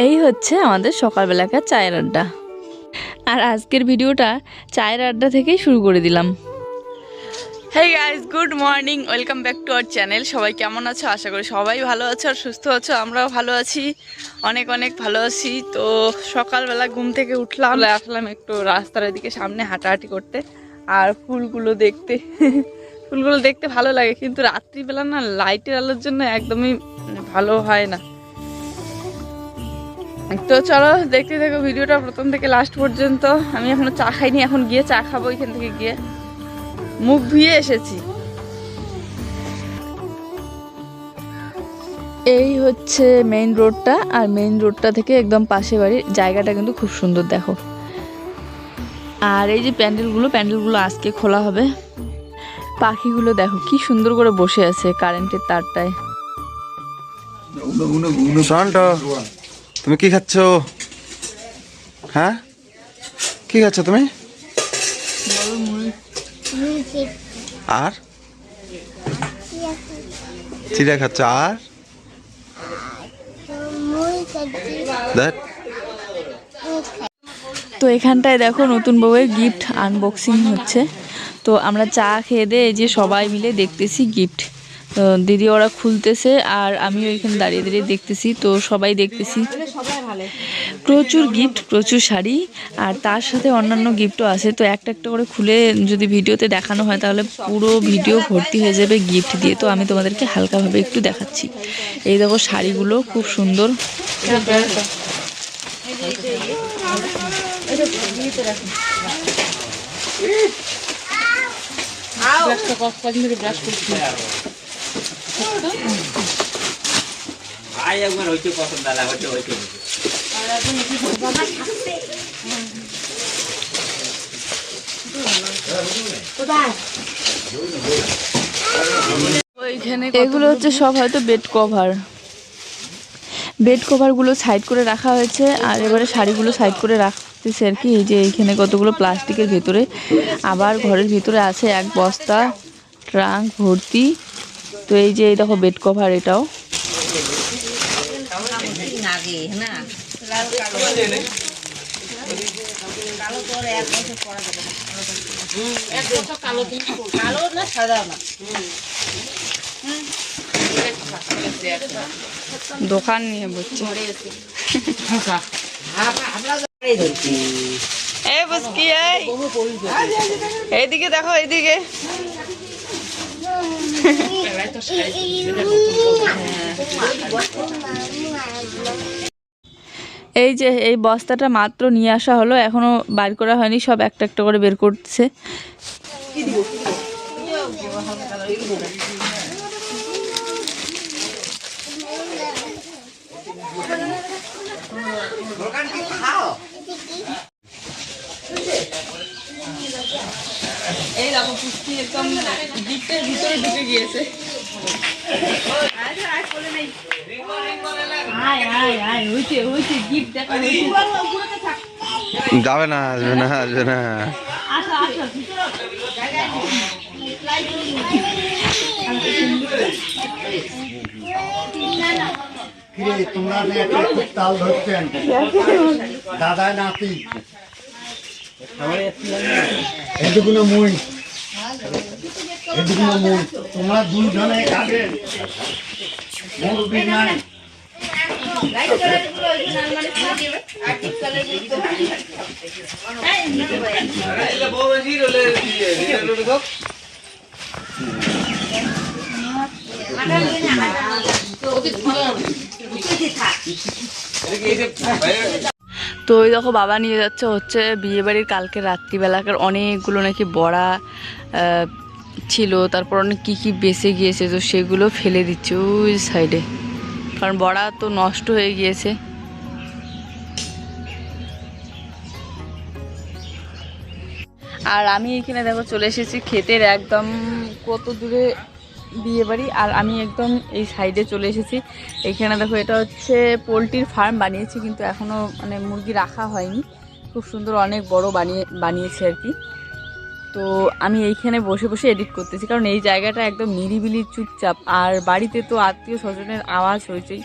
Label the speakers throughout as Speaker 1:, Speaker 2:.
Speaker 1: এই হচ্ছে আমাদের সকালবেলাকার চায়ের আড্ডা। আর আজকের ভিডিওটা চায়ের আড্ডা থেকেই শুরু করে দিলাম। Hey guys, good morning, welcome back to our channel. সবাই কেমন আছো? আশা করি সবাই ভালো আছো আর সুস্থ আছো। আমরাও ভালো আছি, অনেক অনেক ভালো আছি। তো সকালবেলা ঘুম থেকে উঠলাম, আসলাম একটু রাস্তার দিকে সামনে হাঁটাহাঁটি করতে আর ফুলগুলো দেখতে। ফুলগুলো দেখতে ভালো লাগে, কিন্তু রাত্রিবেলা না লাইটের আলোর জন্য একদমই ভালো হয় না। তো চলো দেখতে থাকো ভিডিওটা প্রথম থেকে লাস্ট পর্যন্ত। আমি এখনো চা খাইনি, এখন গিয়ে চা খাবো। এখান থেকে গিয়ে মুখ ধুয়ে এসেছি। এই হচ্ছে মেইন রোডটা, আর মেইন রোডটা থেকে একদম পাশে বাড়ির জায়গাটা কিন্তু খুব সুন্দর দেখো। আর এই যে প্যান্ডেলগুলো আজকে খোলা হবে। পাখিগুলো দেখো কি সুন্দর করে বসে আছে কারেন্টের তারটায়।
Speaker 2: তুমি কি খাচ্ছ? হ্যাঁ, কি খাচ্ছ তুমি? আর চিড়া খাচ্ছ? আর
Speaker 1: তো এখানটায় দেখো নতুন বউয়ের গিফট আনবক্সিং হচ্ছে। তো আমরা চা খেয়ে দিয়ে এই যে সবাই মিলে দেখতেছি গিফট। দিদি ওরা খুলতেছে আর আমিও এখানে দাঁড়িয়ে দাঁড়িয়ে দেখতেছি। তো সবাই দেখতেছি প্রচুর গিফট, প্রচুর শাড়ি, আর তার সাথে অন্যান্য গিফটও আছে। তো একটা একটা করে খুলে যদি ভিডিওতে দেখানো হয় তাহলে পুরো ভিডিও ভর্তি হয়ে যাবে গিফট দিয়ে। তো আমি তোমাদেরকে হালকাভাবে একটু দেখাচ্ছি। এই দেখো শাড়িগুলো খুব সুন্দর। এগুলো হচ্ছে সব হয়তো বেড কভারগুলো সাইড করে রাখা হয়েছে। আর এবারে শাড়িগুলো সাইড করে রাখতেছে আর কি। এই যে এইখানে কতগুলো প্লাস্টিকের ভেতরে, আবার ঘরের ভিতরে আছে এক বস্তা ট্রাঙ্ক ভর্তি। তো এই যে এই দেখো বেড কভার, এটাও দোকান নিয়ে বসছে। এইদিকে দেখো, এইদিকে এই যে এই বস্তাটা মাত্র নিয়ে আসা হলো, এখনো বার করা হয়নি, সব একটা একটা করে বের করতেছে। এই দেখো পুষ্টি একদম গিফটের ভিতরে ঢুকে গিয়েছে।
Speaker 2: যাবে না, আসবে না, আসবে না।
Speaker 3: তোমরা তাল ধরছেন দাদা নাতি, এটুকুনো মই, এটুকুনো মই, তোমরা দুজনে খাবে। মুরব্বী নাই
Speaker 1: তো ওই দেখো বাবা নিয়ে যাচ্ছে হচ্ছে বিয়ে বাড়ির কালকে রাত্রিবেলাকার অনেকগুলো নাকি বড়া ছিল, তারপর অনেক কী কী বেঁচে গিয়েছে, তো সেগুলো ফেলে দিচ্ছে ওই সাইডে, কারণ বড়া তো নষ্ট হয়ে গিয়েছে। আর আমি এখানে দেখো চলে এসেছি ক্ষেতের একদম কত দূরে বিয়ে বাড়ি, আর আমি একদম এই সাইডে চলে এসেছি। এখানে দেখো এটা হচ্ছে পোলট্রির ফার্ম বানিয়েছি, কিন্তু এখনও মানে মুরগি রাখা হয়নি। খুব সুন্দর অনেক বড় বানিয়েছে আর কি। তো আমি এইখানে বসে বসে এডিট করতেছি, কারণ এই জায়গাটা একদম নিরিবিলি চুপচাপ। আর বাড়িতে তো আত্মীয় স্বজনের আওয়াজ হইচই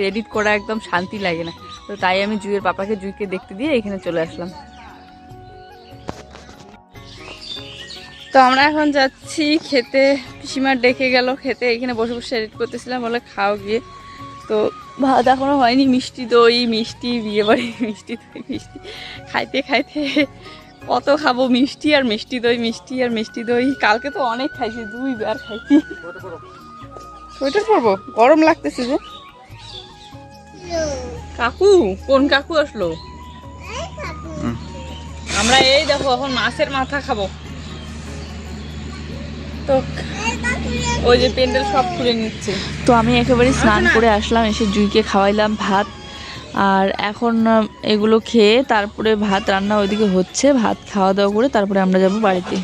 Speaker 1: এডিট করা একদম শান্তি লাগে না। তো তাই আমি জুইয়ের পাপাকে জুইকে দেখতে দিয়ে এখানে চলে আসলাম। তো আমরা এখন যাচ্ছি খেতে, পিসিমার ডেকে গেল খেতে, এখানে বসে বসে এডিট করতেছিলাম, বলে খাও গিয়ে। তো ভাত এখনো হয়নি, মিষ্টি দই, মিষ্টি বিয়ে বাড়ি, মিষ্টি দই মিষ্টি খাইতে খাইতে কত খাবো, মিষ্টি আর মিষ্টি দই, মিষ্টি আর মিষ্টি দই। কালকে তো অনেক খাইছি, 2 বার খাইছি। সোয়েটার পরবো, গরম লাগতেছে যে। কাকু, কোন কাকু আসলো? আমরা এই দেখো এখন মাছের মাথা খাবো। তো ওই যে প্যান্ডেল সব খুলে নিচ্ছে। তো আমি একেবারে স্নান করে আসলাম, এসে জুইকে খাওয়াইলাম ভাত। আর এখন এগুলো খেয়ে তারপরে ভাত রান্না ওইদিকে হচ্ছে, ভাত খাওয়া দাওয়া করে তারপরে আমরা যাব বাড়িতে।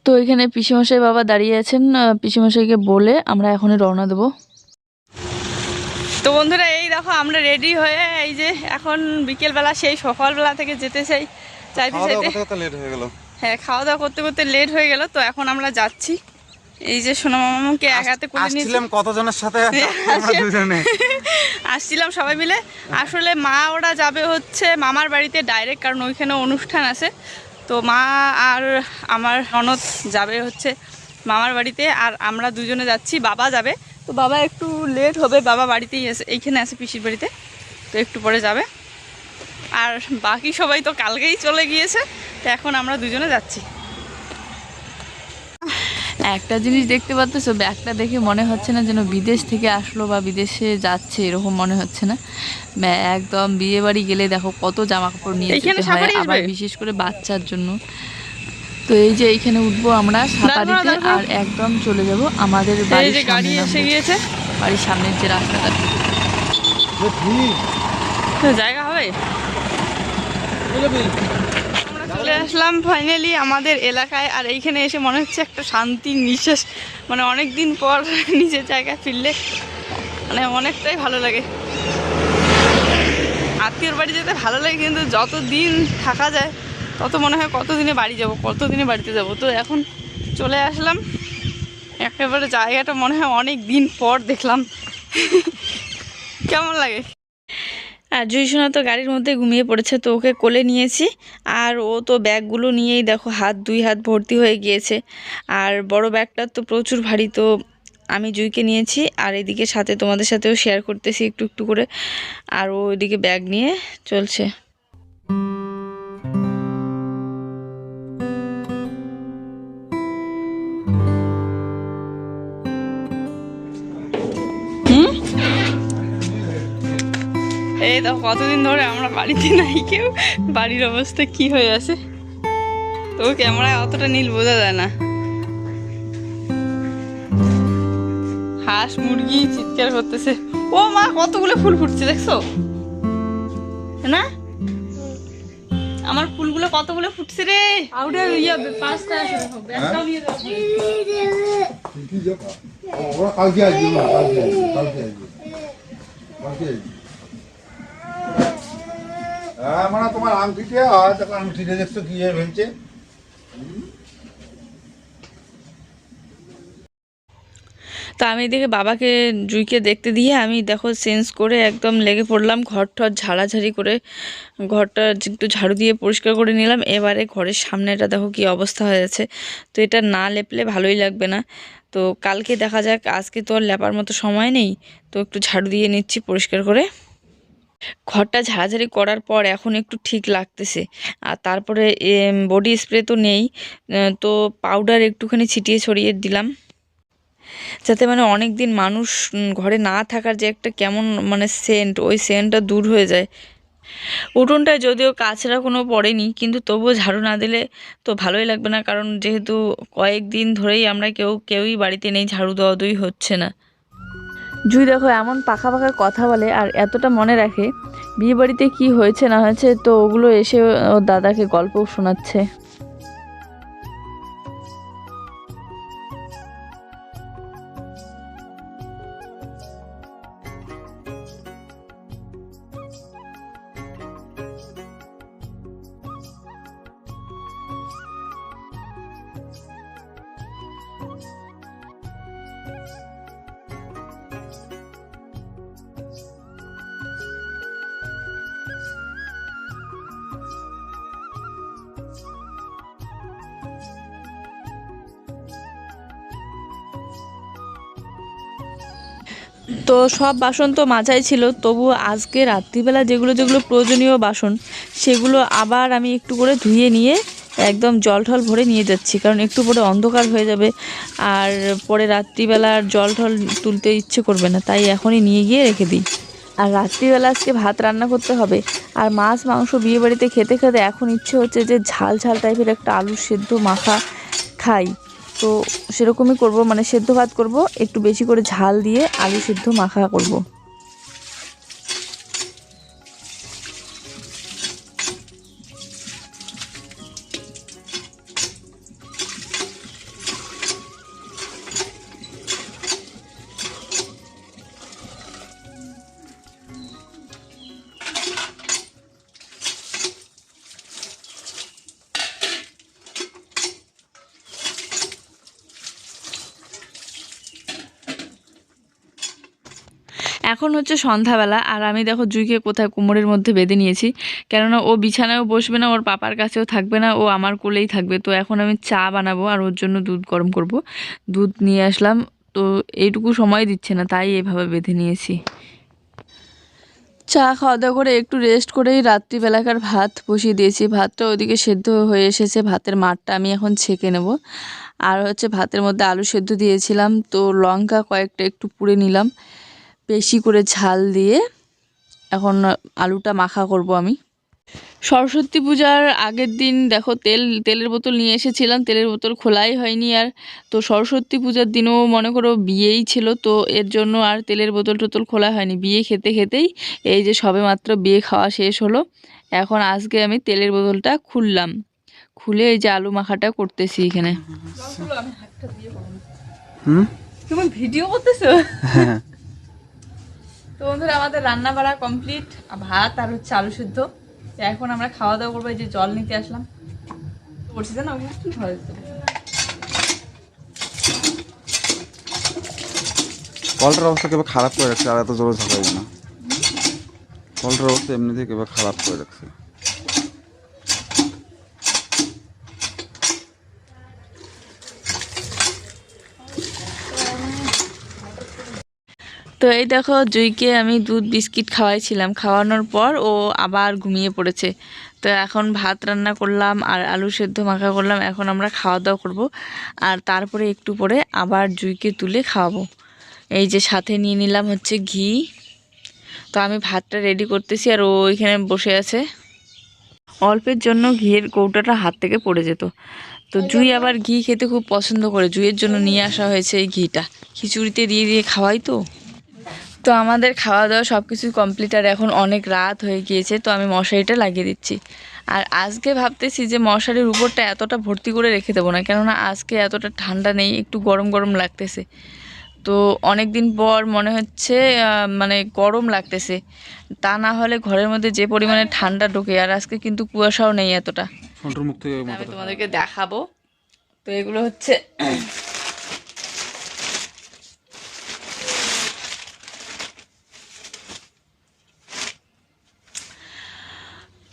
Speaker 1: তো এখানে পিসিমশাই বাবা দাঁড়িয়ে আছেন, পিসিমশাইকে বলে আমরা এখনই রওনা দেবো। তো বন্ধুরা এই দেখো আমরা রেডি হয়ে এই যে এখন বিকেলবেলা সেই সকালবেলা থেকে যেতে চাইতে
Speaker 2: লেট হয়ে গেল।
Speaker 1: হ্যাঁ, খাওয়া দাওয়া করতে করতে লেট হয়ে গেল। তো এখন আমরা যাচ্ছি, এই যে সোনা মামাকে এক হাতে করে নিয়েছিলাম।
Speaker 2: কতজনের সাথে?
Speaker 1: আসছিলাম সবাই মিলে। আসলে মা ওরা যাবে হচ্ছে মামার বাড়িতে ডাইরেক্ট, কারণ ওইখানে অনুষ্ঠান আছে। তো মা আর আমার ননদ যাবে হচ্ছে মামার বাড়িতে, আর আমরা দুজনে যাচ্ছি। বাবা যাবে, তো বাবা একটু লেট হবে, বাবা বাড়িতেই আছে, এইখানে আছে পিসির বাড়িতে, তো একটু পরে যাবে। আর বাকি সবাই তো কালকেই চলে গিয়েছে, তো এখন আমরা দুজনে যাচ্ছি। একটা জিনিস দেখতে পাচ্ছ, ব্যাগটা দেখে মনে হচ্ছে না যেন বিদেশ থেকে আসলো বা বিদেশে যাচ্ছে, এরকম মনে হচ্ছে না। একদম বিয়ে বাড়ি গেলে দেখো কত জামা কাপড় নিয়ে যেতে হয়, আবার বিশেষ করে বাচ্চার জন্য। তো এই যে এইখানে উঠবো আমরা সাফারিতে, আর একদম চলে যাব আমাদের বাড়ির সামনে। গাড়ি এসে গিয়েছে, বাড়ির সামনের যে রাস্তাটা, জায়গা হবে। আমরা চলে আসলাম ফাইনালি আমাদের এলাকায়, আর এইখানে এসে মনে হচ্ছে একটা শান্তি নিঃশ্বাস, মানে অনেক দিন পর নিজের জায়গায় ফিরলে মানে অনেকটাই ভালো লাগে। আত্মীয়র বাড়ি যেতে ভালো লাগে, কিন্তু যত দিন থাকা যায় তত মনে হয় কতদিনে বাড়ি যাব, কতদিনে বাড়িতে যাব। তো এখন চলে আসলাম, একেবারে জায়গাটা মনে হয় অনেক দিন পর দেখলাম। কেমন লাগে। আর জুইসোনা তো গাড়ির মধ্যে ঘুমিয়ে পড়েছে, তো ওকে কোলে নিয়েছি। আর ও তো ব্যাগগুলো নিয়েই দেখো 2 হাত ভর্তি হয়ে গিয়েছে। আর বড় ব্যাগটা তো প্রচুর ভারী, তো আমি জুইকে নিয়েছি, আর এদিকে সাথে তোমাদের সাথেও শেয়ার করতেছি একটু একটু করে। আর ও ওইদিকে ব্যাগ নিয়ে চলছে। এই দেখো কতদিন ধরে আমরা বাড়িতে নাই, কেউ বাড়ির অবস্থা কি হয়ে আছে। তো ক্যামেরায় অতটা নীল বোঝা যায় না। হাঁস মুরগি চিৎকার করতেছে। ও মা, কতগুলো ফুল ফুটছে দেখছো না? আমার ফুলগুলো কতগুলো ফুটছে রে। আউটে ইয়া 5টা হবে, একটাও নিয়ে যাও।
Speaker 3: ওরা কালকে আসবে না, কালকে আসবে। হ্যাঁ, মানে তোমার আংটিটা আর দেখো আংটিটা দেখছো কি ভেঙছে।
Speaker 1: তো আমি এদিকে বাবাকে জুইকে দেখতে দিয়ে আমি দেখো চেঞ্জ করে একদম লেগে পড়লাম, ঘর টর ঝাড়াঝাড়ি করে ঘরটা একটু ঝাড়ু দিয়ে পরিষ্কার করে নিলাম। এবারে ঘরের সামনেটা দেখো কি অবস্থা হয়ে আছে, তো এটা না লেপলে ভালোই লাগবে না। তো কালকে দেখা যাক, আজকে তো আর লেপার মতো সময় নেই, তো একটু ঝাড়ু দিয়ে নিচ্ছি পরিষ্কার করে। ঘরটা ঝাড়াঝাড়ি করার পর এখন একটু ঠিক লাগতেছে। আর তারপরে বডি স্প্রে তো নেই, তো পাউডার একটুখানি ছিটিয়ে ছড়িয়ে দিলাম, যাতে মানে অনেক দিন মানুষ ঘরে না থাকার যে একটা কেমন মানে সেন্ট, ওই সেন্টটা দূর হয়ে যায়। উঠোনটায় যদিও কাছরা কোনো পড়েনি, কিন্তু তবুও ঝাড়ু না দিলে তো ভালোই লাগবে না, কারণ যেহেতু কয়েকদিন ধরেই আমরা কেউই বাড়িতে নেই, ঝাড়ু দেওয়া দুই হচ্ছে না। জুই দেখো এমন পাখা পাখা কথা বলে, আর এতটা মনে রাখে বিয়ে বাড়িতে কী হয়েছে না হয়েছে, তো ওগুলো এসে ওর দাদাকে গল্পও শোনাচ্ছে। তো সব বাসন তো মাজাই ছিল, তবু আজকে রাত্রিবেলা যেগুলো যেগুলো প্রয়োজনীয় বাসন সেগুলো আবার আমি একটু করে ধুয়ে নিয়ে একদম জল ঠল ভরে নিয়ে যাচ্ছি, কারণ একটু পরে অন্ধকার হয়ে যাবে আর পরে রাত্রিবেলা আর জল ঠল তুলতে ইচ্ছে করবে না, তাই এখনই নিয়ে গিয়ে রেখে দিই। আর রাত্রিবেলা আজকে ভাত রান্না করতে হবে, আর মাছ মাংস বিয়েবাড়িতে খেতে খেতে এখন ইচ্ছে হচ্ছে যে ঝাল ঝাল টাইপের একটা আলু সেদ্ধ মাখা খাই। তো সেরকমই করব, মানে সেদ্ধ ভাত করব, একটু বেশি করে ঝাল দিয়ে আলু সেদ্ধ মাখা করব। এখন হচ্ছে সন্ধ্যাবেলা, আর আমি দেখো জুইকে কোথায় কোমরের মধ্যে বেঁধে নিয়েছি, কেননা ও বিছানায়ও বসবে না, ওর পাপার কাছেও থাকবে না, ও আমার কোলেই থাকবে। তো এখন আমি চা বানাবো আর ওর জন্য দুধ গরম করব। দুধ নিয়ে আসলাম, তো এইটুকু সময় দিচ্ছে না, তাই এভাবে বেঁধে নিয়েছি। চা খাওয়া দাওয়া করে একটু রেস্ট করেই রাত্রিবেলাকার ভাত বসিয়ে দিয়েছি। ভাতটা ওদিকে সেদ্ধ হয়ে এসেছে, ভাতের মাড়টা আমি এখন ছেঁকে নেব। আর হচ্ছে ভাতের মধ্যে আলু সেদ্ধ দিয়েছিলাম, তো লঙ্কা কয়েকটা একটু পুড়ে নিলাম বেশি করে ঝাল দিয়ে। এখন আলুটা মাখা করব আমি। সরস্বতী পূজার আগের দিন দেখো তেলের বোতল নিয়ে এসেছিলাম, তেলের বোতল খোলাই হয়নি। আর তো সরস্বতী পূজার দিনও মনে করো বিয়েই ছিল, তো এর জন্য আর তেলের বোতল টোতল খোলা হয়নি। বিয়ে খেতে খেতেই এই যে সবেমাত্র বিয়ে খাওয়া শেষ হলো, এখন আজকে আমি তেলের বোতলটা খুললাম, খুলে এই যে আলু মাখাটা করতেছি এখানে। তুমি ভিডিও করতেছো? তো বন্ধুরা, আমাদের রান্না বাড়া কমপ্লিট, ভাত আর হচ্ছে আলু সিদ্ধ। এখন আমরা খাওয়া দাওয়া করবো। এই যে জল নিতে আসলাম, করছি না
Speaker 2: কলটার অবস্থা কেবল খারাপ করে রাখছে, আর এত জোরে ঝাঁকাইব না। কলটার অবস্থা এমনিতেই কেবল খারাপ করে রাখছে।
Speaker 1: তো এই দেখো জুইকে আমি দুধ বিস্কিট খাওয়াইছিলাম, খাওয়ানোর পর ও আবার ঘুমিয়ে পড়েছে। তো এখন ভাত রান্না করলাম আর আলু সেদ্ধ মাখা করলাম, এখন আমরা খাওয়া দাওয়া করব। আর তারপরে একটু পরে আবার জুইকে তুলে খাওয়াবো। এই যে সাথে নিয়ে নিলাম হচ্ছে ঘি। তো আমি ভাতটা রেডি করতেছি আর ও এখানে বসে আছে। অল্পের জন্য ঘিয়ের কৌটাটা হাত থেকে পড়ে যেত। তো জুই আবার ঘি খেতে খুব পছন্দ করে, জুইয়ের জন্য নিয়ে আসা হয়েছে এই ঘিটা, খিচুড়িতে দিয়ে দিয়ে খাওয়াই তো। তো আমাদের খাওয়া দাওয়া সব কিছুই কমপ্লিট, আর এখন অনেক রাত হয়ে গিয়েছে, তো আমি মশারিটা লাগিয়ে দিচ্ছি। আর আজকে ভাবতেছি যে মশারির উপরটা এতটা ভর্তি করে রেখে দেবো না, কেননা আজকে এতটা ঠান্ডা নেই, একটু গরম গরম লাগতেছে। তো অনেক দিন পর মনে হচ্ছে মানে গরম লাগতেছে, তা না হলে ঘরের মধ্যে যে পরিমাণে ঠান্ডা ঢোকে। আর আজকে কিন্তু কুয়াশাও নেই এতটা। আমি তোমাদেরকে দেখাবো। তো এগুলো হচ্ছে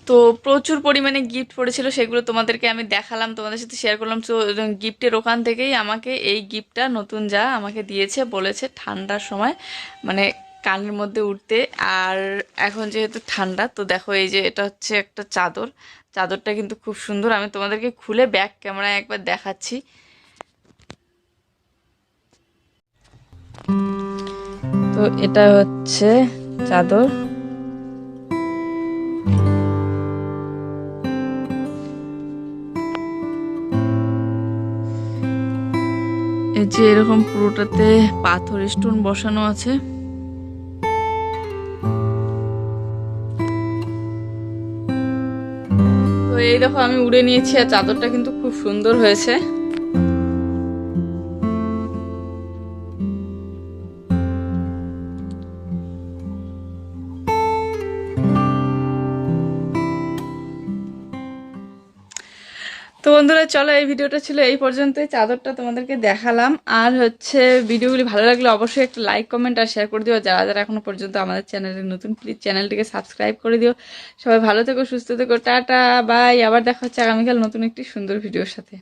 Speaker 1: তো প্রচুর পরিমাণে গিফট পড়েছিল, সেগুলো তোমাদেরকে আমি দেখালাম, তোমাদের সাথে শেয়ার করলাম। তো গিফটের ওখান থেকেই আমাকে এই গিফটটা নতুন যা আমাকে দিয়েছে, বলেছে ঠান্ডার সময় মানে কানের মধ্যে উঠতে। আর এখন যেহেতু ঠান্ডা, তো দেখো এই যে এটা হচ্ছে একটা চাদর, চাদরটা কিন্তু খুব সুন্দর। আমি তোমাদেরকে খুলে ব্যাক ক্যামেরায় একবার দেখাচ্ছি। তো এটা হচ্ছে চাদর। এই যে এরকম পুরোটাতে পাথর স্টোন বসানো আছে। তো এই দেখো আমি উড়ে নিয়েছি, আর চাদরটা কিন্তু খুব সুন্দর হয়েছে। তো বন্ধুরা চলো, এই ভিডিওটা ছিল এই পর্যন্তই, চাদরটা তোমাদেরকে দেখালাম। আর হচ্ছে ভিডিওগুলি ভালো লাগলে অবশ্যই একটা লাইক কমেন্ট আর শেয়ার করে দিও। যারা যারা এখনো পর্যন্ত আমাদের চ্যানেলে নতুন, প্লিজ চ্যানেলটিকে সাবস্ক্রাইব করে দিও। সবাই ভালো থেকো, সুস্থ থেকো, টাটা বাই। আবার দেখা হচ্ছে আগামীকাল নতুন একটি সুন্দর ভিডিওর সাথে।